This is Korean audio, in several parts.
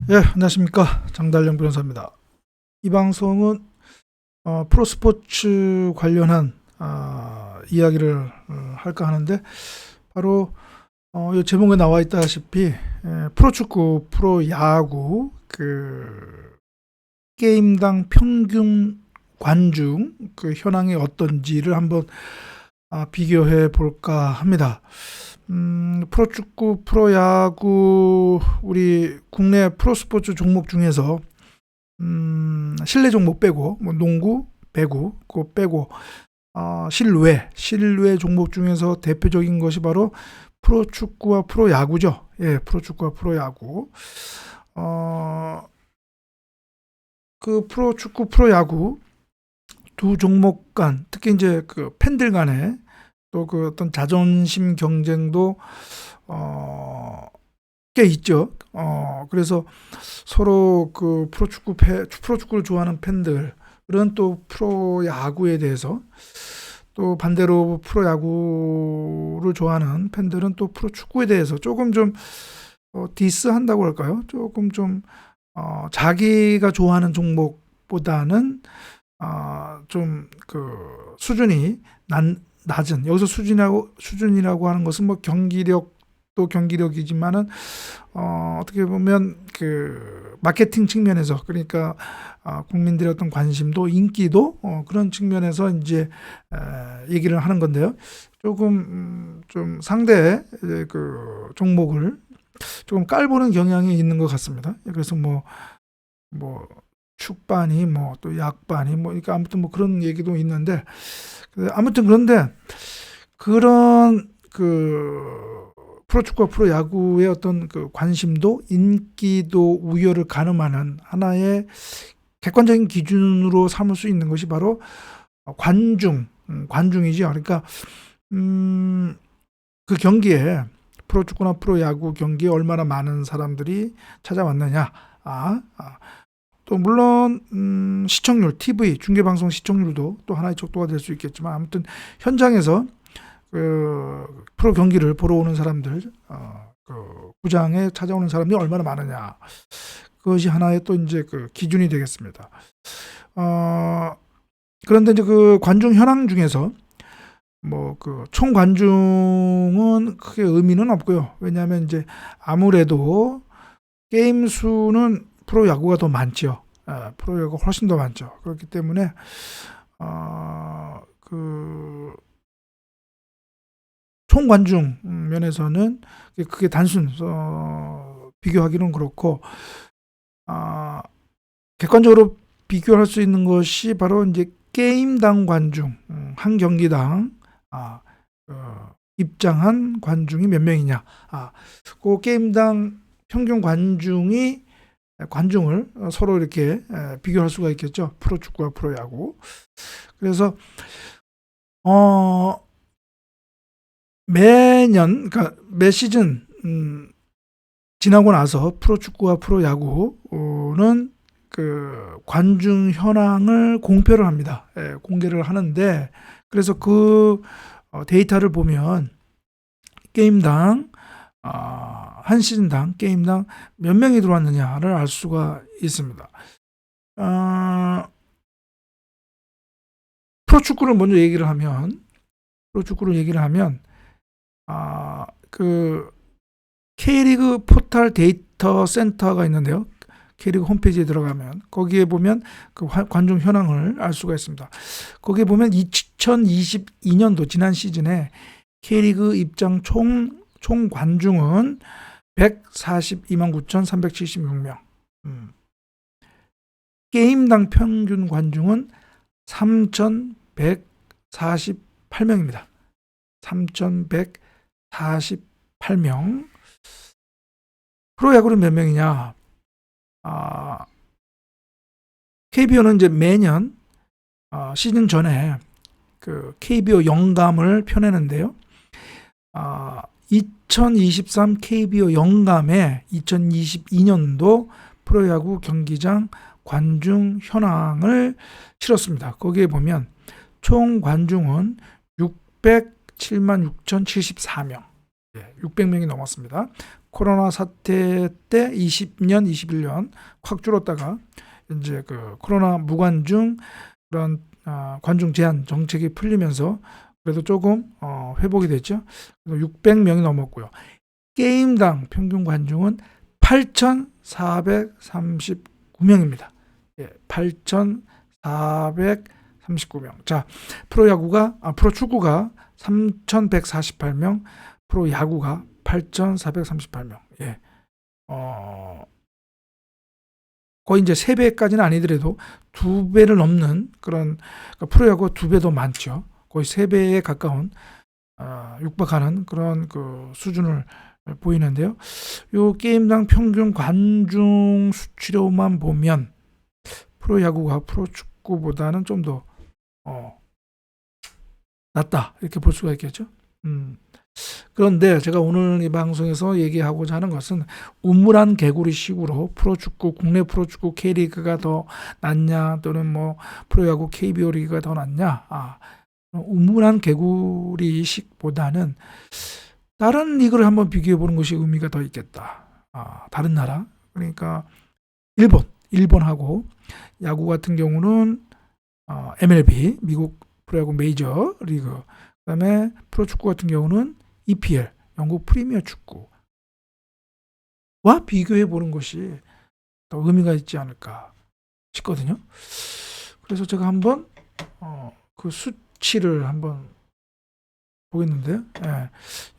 예, 안녕하십니까. 장달령 변호사입니다. 이 방송은 프로스포츠 관련한 이야기를 할까 하는데 바로 이 제목에 나와 있다시피 프로축구, 프로야구 게임당 평균 관중 그 현황이 어떤지를 한번 비교해 볼까 합니다. 프로축구, 프로야구, 우리 국내 프로스포츠 종목 중에서 실내 종목 빼고, 뭐 농구, 배구, 그거 빼고, 실외 종목 중에서 대표적인 것이 바로 프로축구와 프로야구죠. 예, 프로축구와 프로야구. 그 프로축구, 프로야구 두 종목 간, 특히 이제 그 팬들 간에 또 그 어떤 자존심 경쟁도 꽤 있죠. 그래서 서로 그 프로축구를 좋아하는 팬들은 또 프로야구에 대해서, 또 반대로 프로야구를 좋아하는 팬들은 또 프로축구에 대해서 조금 좀 디스한다고 할까요? 조금 좀 자기가 좋아하는 종목보다는 좀 그 수준이 낮은, 여기서 수준이라고 하는 것은 뭐 경기력도 경기력이지만은 어떻게 보면 그 마케팅 측면에서, 그러니까 국민들의 어떤 관심도 인기도 그런 측면에서 이제 얘기를 하는 건데요. 조금 좀 상대 그 종목을 조금 깔보는 경향이 있는 것 같습니다. 그래서 뭐 축반이 뭐 또 약반이 뭐, 그러니까 아무튼 뭐 그런 얘기도 있는데, 아무튼 그런데 그런 그 프로축구와 프로야구의 어떤 그 관심도 인기도 우열을 가늠하는 하나의 객관적인 기준으로 삼을 수 있는 것이 바로 관중이죠. 그러니까 그 경기에, 프로축구나 프로야구 경기에 얼마나 많은 사람들이 찾아왔느냐. 또 물론 시청률, TV 중계방송 시청률도 또 하나의 척도가 될 수 있겠지만, 아무튼 현장에서 그 프로 경기를 보러 오는 사람들, 그 구장에 찾아오는 사람이 얼마나 많으냐, 그것이 하나의 또 이제 그 기준이 되겠습니다. 그런데 이제 그 관중 현황 중에서 뭐 그 총 관중은 크게 의미는 없고요. 왜냐하면 이제 아무래도 게임 수는 프로야구가 더 많죠. 프로야구가 훨씬 더 많죠. 그렇기 때문에 그 총관중 면에서는 그게 단순 비교하기는 그렇고, 객관적으로 비교할 수 있는 것이 바로 이제 게임당 관중, 한 경기당 입장한 관중이 몇 명이냐. 그 게임당 평균 관중을 서로 이렇게 비교할 수가 있겠죠. 프로축구와 프로야구. 그래서 매년, 그러니까 매 시즌 지나고 나서 프로축구와 프로야구는 그 관중 현황을 공표를 합니다. 공개를 하는데, 그래서 그 데이터를 보면 게임당 한 시즌당 게임당 몇 명이 들어왔느냐를 알 수가 있습니다. 프로축구를 먼저 얘기를 하면 그 K리그 포털 데이터 센터가 있는데요. K리그 홈페이지에 들어가면 거기에 보면 그 관중 현황을 알 수가 있습니다. 거기에 보면 2022년도 지난 시즌에 K리그 입장 총 관중은 142만 9,376명. 게임당 평균 관중은 3,148명입니다. 3,148명. 프로야구는 몇 명이냐? KBO는 이제 매년 시즌 전에 그 KBO 영감을 펴내는데요. 2023 KBO 영감에 2022년도 프로야구 경기장 관중 현황을 실었습니다. 거기에 보면 총 관중은 607만 6,074명. 600명이 넘었습니다. 코로나 사태 때 20년, 21년 확 줄었다가 이제 그 코로나 무관중 그런 관중 제한 정책이 풀리면서 그래도 조금 회복이 됐죠. 600명이 넘었고요. 게임당 평균 관중은 8,439명입니다. 8,439명. 자, 프로축구가 3,148명, 프로야구가 8,438명. 거의 이제 3배까지는 아니더라도 2배를 넘는 그런, 그러니까 프로야구가 2배 더 많죠. 거의 3배에 가까운 육박하는 그런 그 수준을 보이는데요. 요 게임당 평균 관중 수치로만 보면 프로야구가 프로축구보다는 좀 더 낫다 이렇게 볼 수가 있겠죠. 그런데 제가 오늘 이 방송에서 얘기하고자 하는 것은 우물안 개구리 식으로 국내 프로축구 K리그가 더 낫냐 또는 뭐 프로야구 KBO 리그가 더 낫냐, 우물안 개구리 식보다는 다른 리그를 한번 비교해 보는 것이 의미가 더 있겠다. 다른 나라, 그러니까 일본하고 야구 같은 경우는 MLB 미국 프로야구 메이저 리그, 그다음에 프로축구 같은 경우는 EPL 영국 프리미어 축구와 비교해 보는 것이 더 의미가 있지 않을까 싶거든요. 그래서 제가 한번 그 수치를 한번 보겠는데요.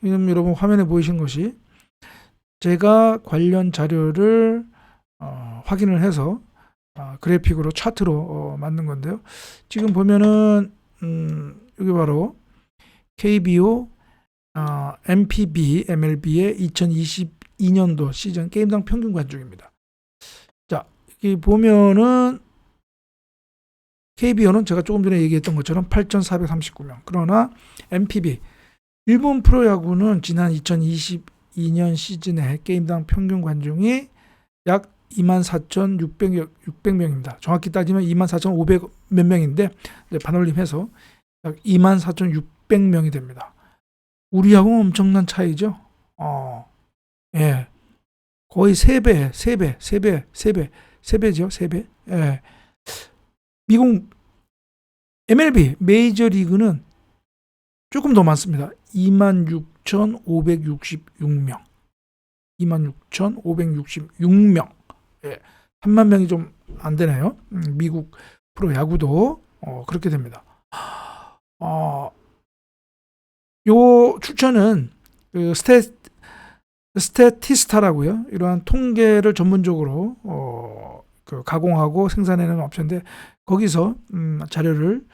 지금 여러분 화면에 보이신 것이 제가 관련 자료를 확인을 해서 그래픽으로 차트로 만든 건데요. 지금 보면은 여기 바로 KBO, MPB, MLB의 2022년도 시즌 게임당 평균 관중입니다. 자, 여기 보면은 KBO는 제가 조금 전에 얘기했던 것처럼 8,439명. 그러나 MPB, 일본 프로야구는 지난 2022년 시즌에 게임당 평균 관중이 약 24,600명입니다. 정확히 따지면 24,500 몇 명인데 반올림해서 약 24,600명이 됩니다. 우리하고는 엄청난 차이죠. 거의 3배죠. 3배. 미국 MLB 메이저리그는 조금 더 많습니다. 26,566명. 26,566명. 3만 명이 좀 안 되네요. 미국 프로야구도 그렇게 됩니다. 요 추천은 그 스태티스타라고요. 이러한 통계를 전문적으로 그 가공하고 생산해내는 업체인데 거기서 자료를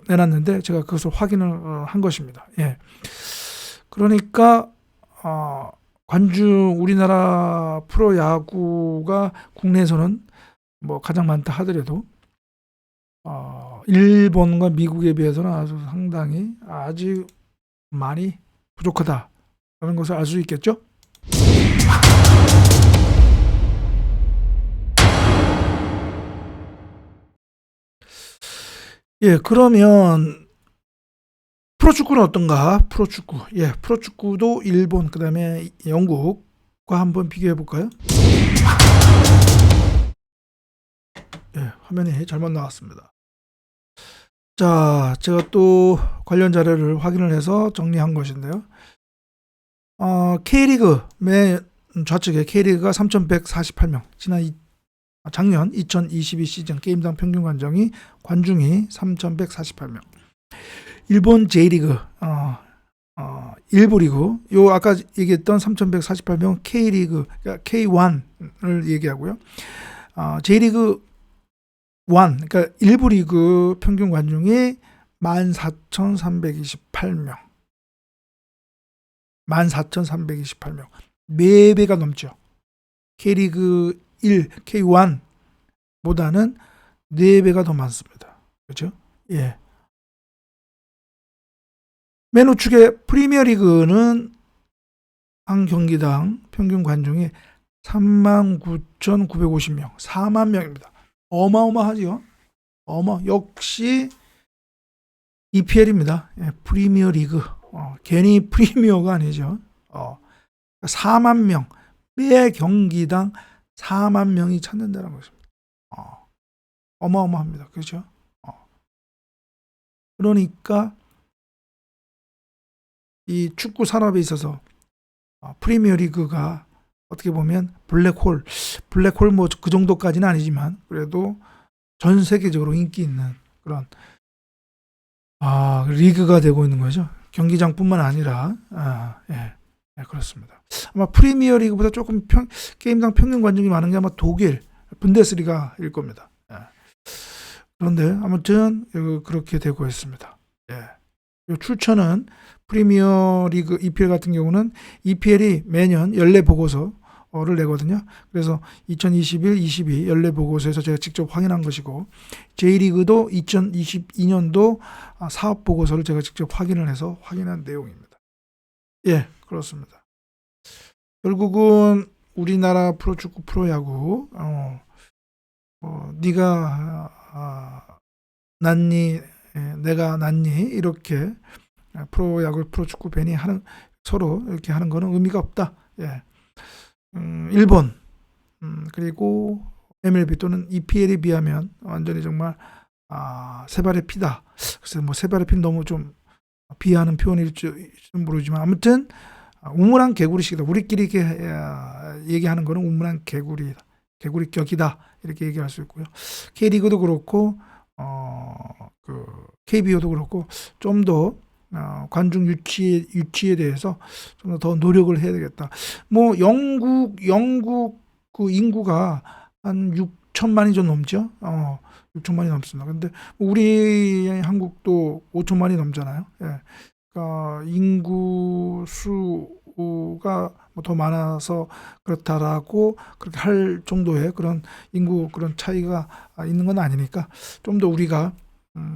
내놨는데 제가 그것을 확인을 한 것입니다. 그러니까 우리나라 프로야구가 국내에서는 뭐 가장 많다 하더라도 일본과 미국에 비해서는 상당히 아주 많이 부족하다라는 것을 알 수 있겠죠. 그러면 프로축구는 어떤가? 프로축구도 일본, 그 다음에 영국과 한번 비교해 볼까요? 화면이 잘못 나왔습니다. 자, 제가 또 관련 자료를 확인을 해서 정리한 것인데요. K리그 맨 좌측에 K리그가 3,148명. 작년 2022 시즌 게임당 평균 관중이 3,148명. 일본 J리그, 일부 리그, 요 아까 얘기했던 3,148명 K리그, 그러니까 K1을 얘기하고요. J리그 1, 그러니까 일부 리그 평균 관중이 14,328명. 14,328명. 4배가 넘죠. K리그 1, K1보다는 4배가 더 많습니다. 그렇죠? 맨 우측에 프리미어 리그는 한 경기당 평균 관중이 39,950명, 4만 명입니다. 어마어마하지요. 역시 EPL입니다. 프리미어 리그. 괜히 프리미어가 아니죠. 4만 명, 매 경기당 4만 명이 찾는다는 것입니다. 어마어마합니다. 그렇죠? 그러니까 이 축구 산업에 있어서 프리미어 리그가 어떻게 보면 블랙홀 뭐 그 정도까지는 아니지만 그래도 전 세계적으로 인기 있는 그런 리그가 되고 있는 거죠. 경기장뿐만 아니라 예, 그렇습니다. 아마 프리미어 리그보다 조금 게임당 평균 관중이 많은 게 아마 독일 분데스리가일 겁니다. 예. 그런데 아무튼 그렇게 되고 있습니다. 예. 출처는 프리미어 리그 EPL 같은 경우는 EPL이 매년 연례 보고서를 내거든요. 그래서 2021, 22 연례 보고서에서 제가 직접 확인한 것이고, J리그도 2022년도 사업 보고서를 제가 직접 확인을 해서 확인한 내용입니다. 예, 그렇습니다. 결국은 우리나라 프로축구, 프로야구, 네가 낫니, 내가 낫니 이렇게 프로야구, 프로축구 팬이 서로 이렇게 하는 거는 의미가 없다. 예. 일본 그리고 MLB 또는 EPL에 비하면 완전히 정말 세 발의 피다. 글쎄 뭐 세 발의 피는 너무 좀 비하하는 표현일지 모르지만 아무튼 우물안 개구리식이다. 우리끼리 이렇게 얘기하는 거는 우물안 개구리격이다. 이렇게 얘기할 수 있고요. K리그도 그렇고 KBO도 그렇고 좀 더 관중 유치에 대해서 좀 더 노력을 해야 되겠다. 뭐 영국 그 인구가 한 6천만이 좀 넘죠. 6천만이 넘습니다. 근데 우리 한국도 5천만이 넘잖아요. 예. 그러니까 인구 수가 뭐 더 많아서 그렇다라고 그렇게 할 정도의 그런 인구 그런 차이가 있는 건 아니니까 좀 더 우리가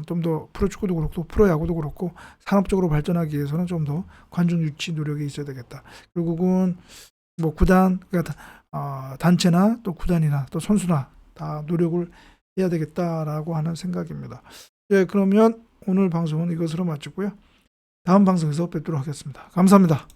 좀 더 프로축구도 그렇고 프로야구도 그렇고 산업적으로 발전하기 위해서는 좀 더 관중 유치 노력이 있어야 되겠다. 결국은 뭐 구단, 그러니까 단체나 또 구단이나 또 선수나 다 노력을 해야 되겠다라고 하는 생각입니다. 예, 그러면 오늘 방송은 이것으로 마치고요. 다음 방송에서 뵙도록 하겠습니다. 감사합니다.